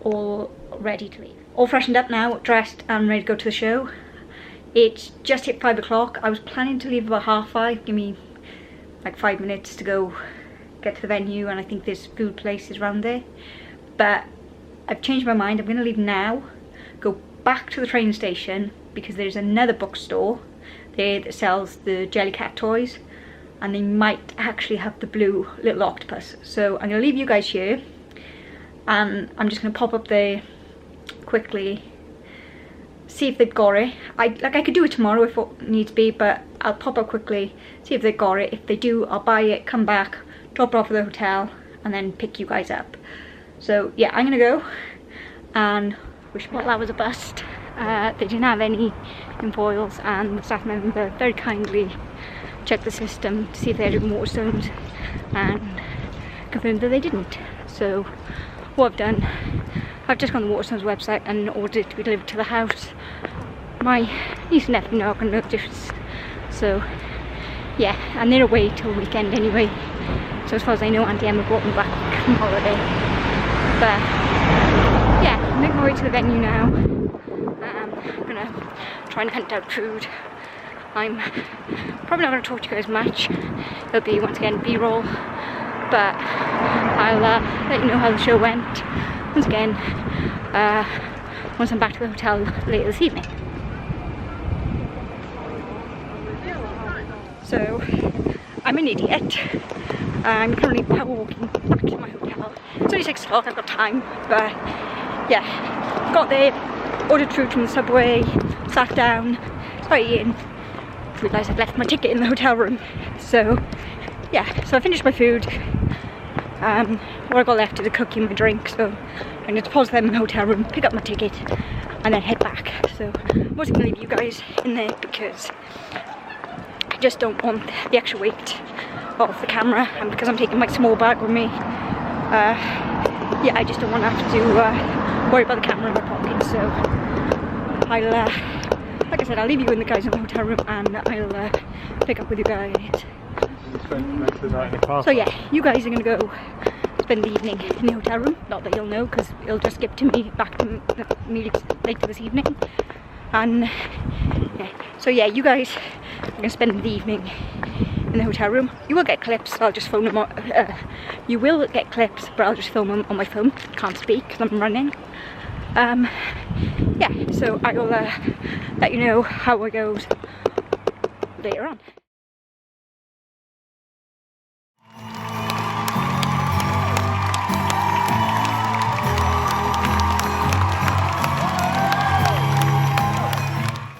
all ready to leave. All freshened up now, dressed and ready to go to the show. It's just hit 5 o'clock. I was planning to leave about 5:30, give me like 5 minutes to go get to the venue, and I think there's food places around there. But I've changed my mind. I'm going to leave now, go back to the train station, because there's another bookstore there that sells the Jellycat toys, and they might actually have the blue little octopus. So I'm going to leave you guys here, and I'm just going to pop up there quickly, see if they've got it. I could do it tomorrow if it needs be, but I'll pop up quickly, see if they've got it. If they do, I'll buy it, come back, drop it off at the hotel, and then pick you guys up. So yeah, I'm gonna go and wish. Well, that was a bust. They didn't have any in foils, and the staff member very kindly checked the system to see if they had it in Waterstones and confirmed that they didn't. So what I've done, I've just gone to the Waterstones website and ordered it to be delivered to the house. My niece and nephew are going to know the difference. So yeah, and they're away till the weekend anyway. So as far as I know, Auntie Emma brought them back from holiday. But yeah, I'm making my way to the venue now. I'm gonna try and hunt out food. I'm probably not going to talk to you guys much. It'll be once again B-roll, but I'll let you know how the show went once again once I'm back to the hotel later this evening. So I'm an idiot. I'm currently power walking back to my hotel. It's only 6 o'clock, I've got time, but yeah, got there, ordered food from the subway, sat down, started eating. Realised I'd left my ticket in the hotel room. So yeah, so I finished my food. What I got left is a cookie and my drink, so I'm going to deposit them in the hotel room, pick up my ticket, and then head back. So I'm also going to leave you guys in there because I just don't want the extra weight of the camera, and because I'm taking my small bag with me, yeah, I just don't want to have to worry about the camera in my pocket. So I'll, like I said, I'll leave you in the guys in the hotel room, and I'll pick up with you guys. So yeah, you guys are going to go spend the evening in the hotel room. Not that you'll know, because it'll just skip to me back to me later this evening. And yeah, so yeah, you guys are going to spend the evening in the hotel room. You will get clips, so I'll just phone them on, you will get clips, but I'll just film them on my phone. Can't speak because I'm running. Yeah, so I will let you know how it goes later on.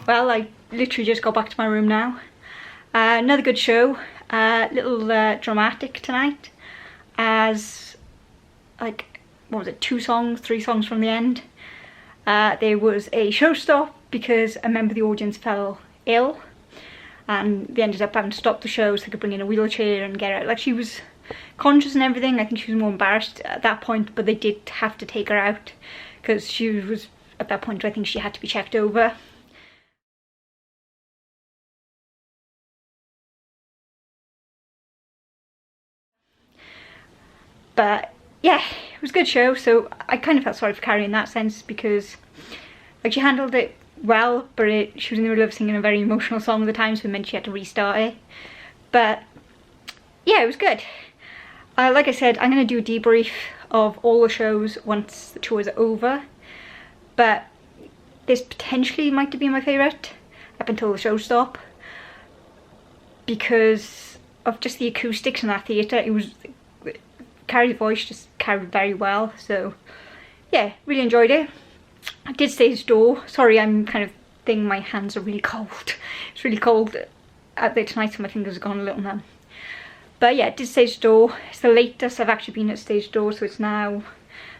Well, I literally just got back to my room now. Another good show, little dramatic tonight, as like, what was it, 3 songs from the end. There was a show stop because a member of the audience fell ill, and they ended up having to stop the show so they could bring in a wheelchair and get her out. Like, she was conscious and everything. I think she was more embarrassed at that point, but they did have to take her out because she was, at that point, I think she had to be checked over. But yeah, it was a good show, so I kind of felt sorry for Carrie in that sense, because like, she handled it well, but she was in the middle of singing a very emotional song at the time, so it meant she had to restart it. But yeah, it was good. Like I said, I'm going to do a debrief of all the shows once the tours are over, but this potentially might be my favourite up until the show stop, because of just the acoustics in that theatre. It was, Carrie's voice just carried very well, so yeah, really enjoyed it. I did stage door. Sorry, I'm kind of thinking my hands are really cold. It's really cold out there tonight, so my fingers have gone a little numb. But yeah, I did stage door. It's the latest I've actually been at stage door, so it's now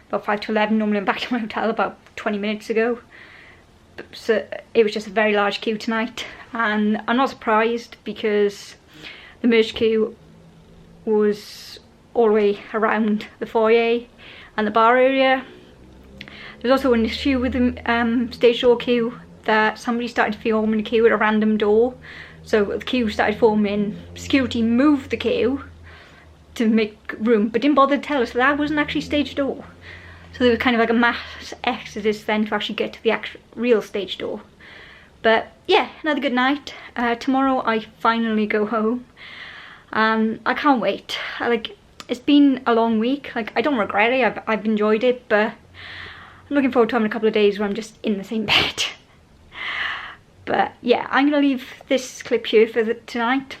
about 5 to 11. Normally I'm back to my hotel about 20 minutes ago. So it was just a very large queue tonight, and I'm not surprised because the merge queue was all the way around the foyer and the bar area. There's also an issue with the stage door queue, that somebody started to form in a queue at a random door. So the queue started forming, security moved the queue to make room, but didn't bother to tell us that wasn't actually stage door. So there was kind of like a mass exodus then to actually get to the actual real stage door. But yeah, another good night. Tomorrow I finally go home. and I can't wait. It's been a long week. Like, I don't regret it. I've enjoyed it, but I'm looking forward to having a couple of days where I'm just in the same bed. But yeah, I'm gonna leave this clip here for tonight.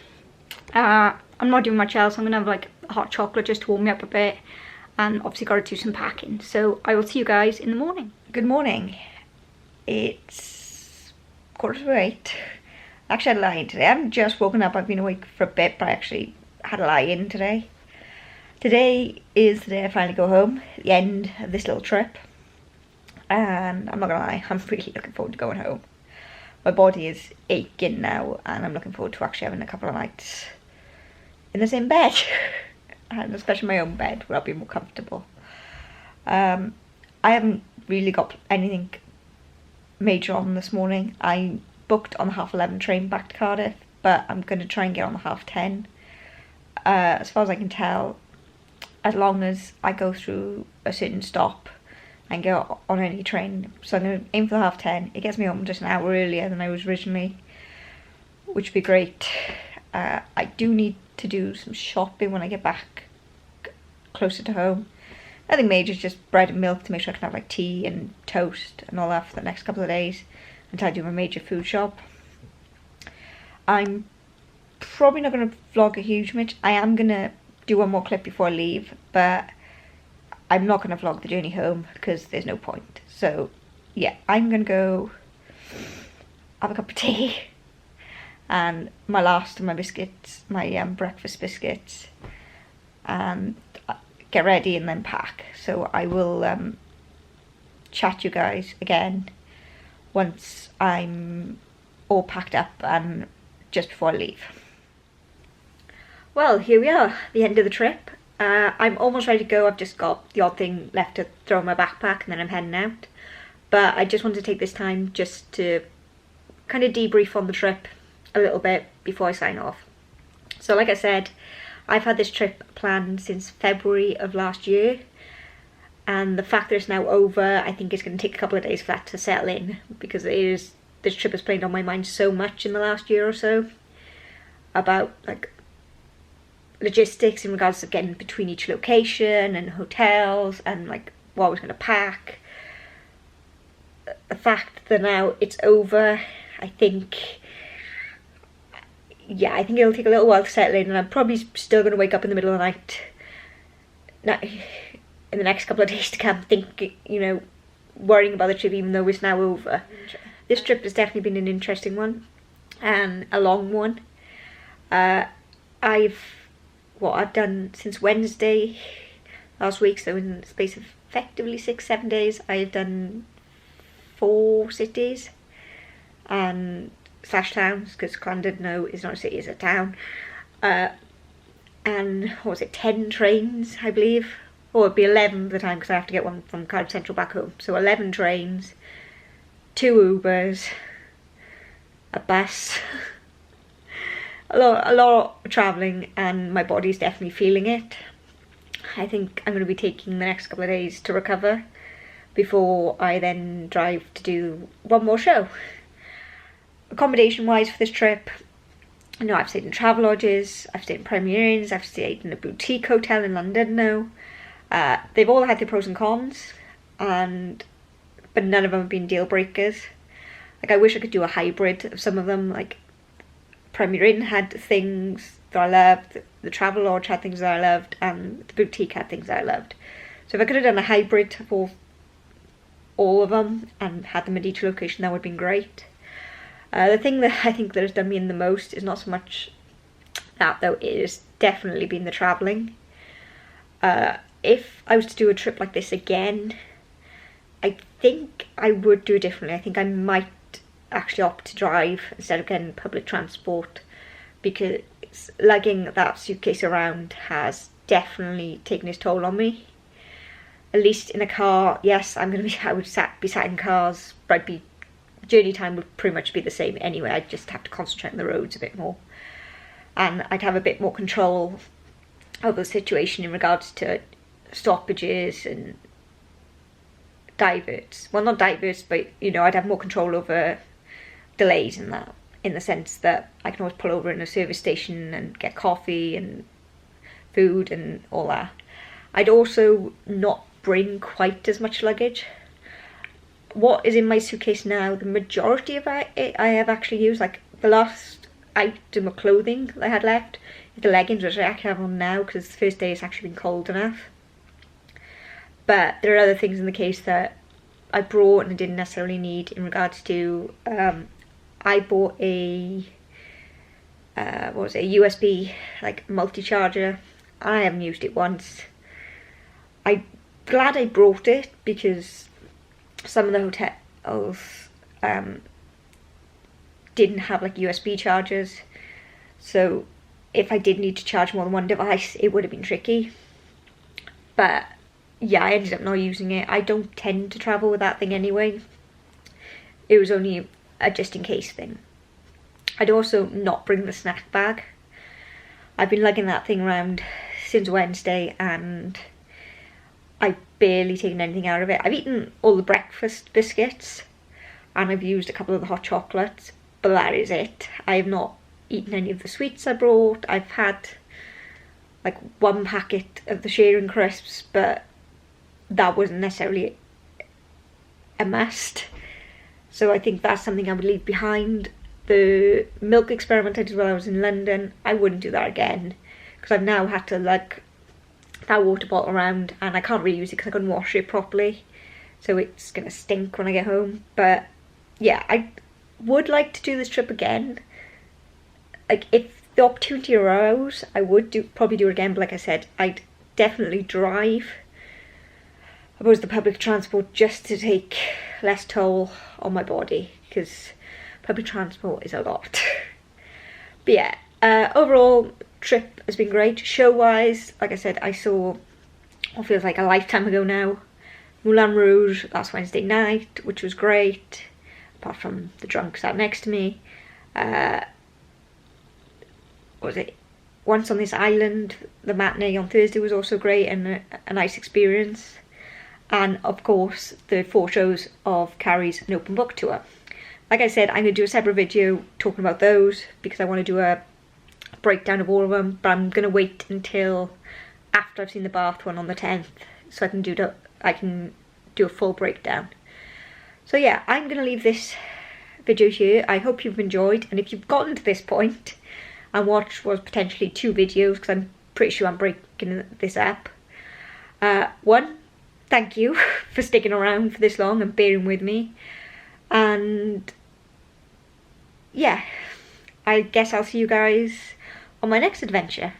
I'm not doing much else. I'm gonna have like a hot chocolate just to warm me up a bit, and obviously got to do some packing. So I will see you guys in the morning. Good morning. It's 7:45. Actually, I lied today. I haven't just woken up. I've been awake for a bit, but I actually had a lie-in today. Today is the day I finally go home, at the end of this little trip. And I'm not gonna lie, I'm really looking forward to going home. My body is aching now, and I'm looking forward to actually having a couple of nights in the same bed. And especially my own bed, where I'll be more comfortable. I haven't really got anything major on this morning. I booked on the 11:30 train back to Cardiff, but I'm going to try and get on the 10:30. As far as I can tell, as long as I go through a certain stop and go on any train. So I'm going to aim for the 10:30. It gets me home just an hour earlier than I was originally, which would be great. I do need to do some shopping when I get back closer to home. Nothing major, just bread and milk to make sure I can have like tea and toast and all that for the next couple of days until I do my major food shop. I'm probably not going to vlog a huge much. I am going to do one more clip before I leave, but I'm not going to vlog the journey home because there's no point. So yeah, I'm going to go have a cup of tea and my last of my biscuits, my breakfast biscuits, and get ready and then pack. So I will chat to you guys again once I'm all packed up and just before I leave. Well, here we are, the end of the trip. I'm almost ready to go. I've just got the odd thing left to throw in my backpack and then I'm heading out. But I just wanted to take this time just to kind of debrief on the trip a little bit before I sign off. So like I said, I've had this trip planned since February of last year, and the fact that it's now over, I think it's going to take a couple of days for that to settle in, because this trip has played on my mind so much in the last year or so about like logistics in regards to getting between each location and hotels and like what I was going to pack. The fact that now it's over, I think it'll take a little while to settle in, and I'm probably still going to wake up in the middle of the night in the next couple of days to come, worrying about the trip even though it's now over. This trip has definitely been an interesting one and a long one. I've done since Wednesday last week, so in the space of effectively 6-7 days, I've done 4 cities and / towns, because Llandudno is not a city, it's a town. And 10 trains, I believe, or it'd be 11 at the time because I have to get one from Cardiff Central back home. So 11 trains, 2 Ubers, a bus. a lot of travelling, and my body's definitely feeling it. I think I'm going to be taking the next couple of days to recover before I then drive to do one more show. Accommodation wise for this trip, I've stayed in travel lodges, I've stayed in Premier Inns, I've stayed in a boutique hotel in Llandudno. They've all had their pros and cons, but none of them have been deal breakers. Like, I wish I could do a hybrid of some of them. Like, Premier Inn had things that I loved, the travel lodge had things that I loved, and the boutique had things that I loved. So if I could have done a hybrid of all of them and had them at each location, that would have been great. The thing that I think that has done me in the most is not so much that, though. It has definitely been the travelling. If I was to do a trip like this again, I think I would do it differently. I think I might actually opt to drive instead of getting public transport, because lugging that suitcase around has definitely taken its toll on me. At least in a car, yes, I would be sat in cars, but journey time would pretty much be the same anyway. I'd just have to concentrate on the roads a bit more, and I'd have a bit more control over the situation in regards to stoppages and diverts. Well, not diverts, but I'd have more control over delays and that. in the sense that I can always pull over in a service station and get coffee and food and all that. I'd also not bring quite as much luggage. What is in my suitcase now, the majority of it I have actually used. Like the last item of clothing that I had left is the leggings, which I actually have on now because the first day it's actually been cold enough. But there are other things in the case that I brought and I didn't necessarily need, in regards to I bought a USB like multi-charger. I haven't used it once. I'm glad I brought it because some of the hotels didn't have like USB chargers, so if I did need to charge more than one device it would have been tricky. But yeah, I ended up not using it. I don't tend to travel with that thing anyway. It was only a just in case thing. I'd also not bring the snack bag. I've been lugging that thing around since Wednesday and I've barely taken anything out of it. I've eaten all the breakfast biscuits and I've used a couple of the hot chocolates, but that is it. I have not eaten any of the sweets I brought. I've had like one packet of the Sharing crisps, but that wasn't necessarily a must. So I think that's something I would leave behind. The milk experiment I did while I was in London, I wouldn't do that again because I've now had to lug that water bottle around and I can't really use it because I couldn't wash it properly, so it's gonna stink when I get home. But yeah, I would like to do this trip again. Like if the opportunity arose, I would probably do it again, but like I said, I'd definitely drive opposed to public transport just to take less toll on my body, because public transport is a lot. But yeah, overall trip has been great. Show wise, like I said, I saw what feels like a lifetime ago now, Moulin Rouge last Wednesday night, which was great, apart from the drunk sat next to me. What was it, Once on This Island, the matinee on Thursday was also great and a nice experience. And of course the 4 shows of Carrie's An Open Book Tour. Like I said, I'm going to do a separate video talking about those because I want to do a breakdown of all of them, but I'm going to wait until after I've seen the Bath one on the 10th so I can do a full breakdown. So yeah, I'm going to leave this video here. I hope you've enjoyed, and if you've gotten to this point and watched was potentially 2 videos, because I'm pretty sure I'm breaking this up. One, thank you for sticking around for this long and bearing with me. And yeah, I guess I'll see you guys on my next adventure.